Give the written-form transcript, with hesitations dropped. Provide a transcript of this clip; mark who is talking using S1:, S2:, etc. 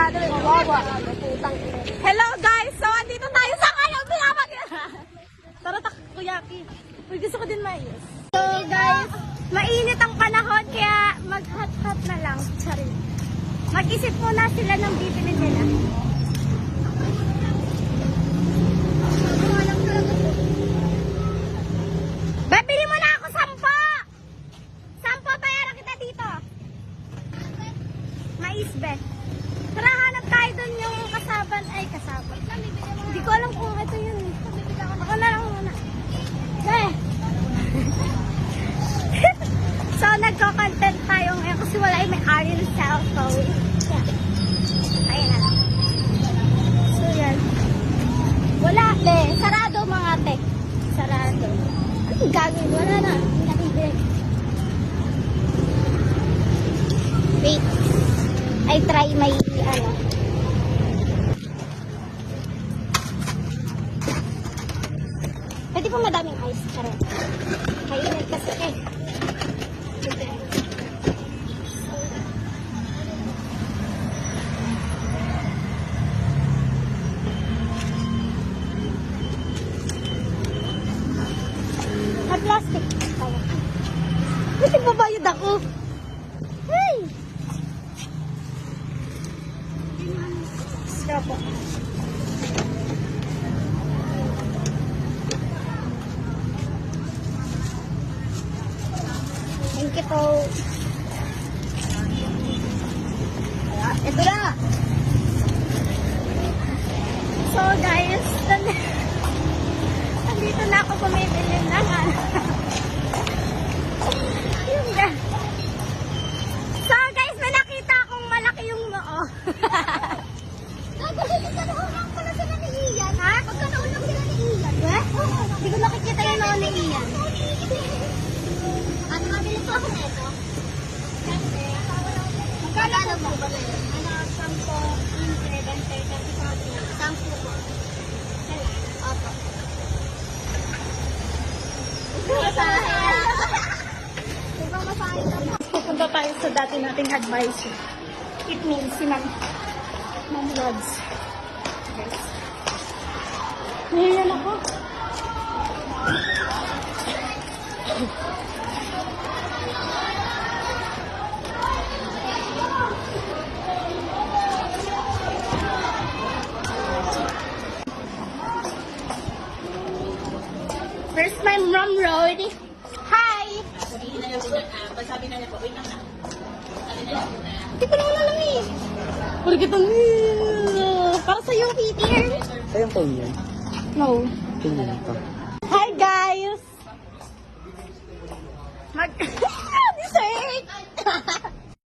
S1: sigurado rin. Hello guys! So, andito tayo sa kayo. Tara, takoyaki. Uy, gusto ko din mais. So guys, mainit ang panahon kaya mag-hot-hot na lang. Sorry. Mag-isip muna sila ng bibili nila. Bibili mo na ako 10! 10 bayaran kita dito. Mais, be. Tara, hanap tayo dun yung kasaban. Ay, kasaban. Hindi ko alam kung ito yun. Ako na lang muna. Be. So, nagko-content tayo ngayon kasi wala yung may-ari ng cellphone. Yeah. Ayan na lang. So, yan. Wala, be. Sarado mga tek. Sarado. Ang gagawin. Wala na. Nakibig. Wait. I try my, ano. Pwede po madaming ice. Charot. Kainit kasi eh. May plastic. Kasi babayad ako. Hey! Stop po. Thank you po. Ito na. So guys, nandito na ako bumibili na nga. Yun nga. So guys, may nakita akong malaki yung noo. Nagkakaroon pala sila ni Ian. Ha? Pagkanoon lang sila ni Ian. Eh? Hindi ko nakikita yung noo ni Ian. Ano mabili po ako nito? Magkano po ba na yun? Ano, 10, 15, 20, 30, 10 po. Opo. Ibang masahe na po. Pupunta tayo sa dati nating advisor. It means si Ma'am Lods. Yes. Ngayon ako. Where's my mom road? Hi!
S2: Sabi na niya po, wait lang na.
S1: Hindi ko naman alam eh. Puro kita para sa'yo, Peter.
S3: Sa'yo phone yan?
S1: No.
S3: Tingnan pa.
S1: Hi guys!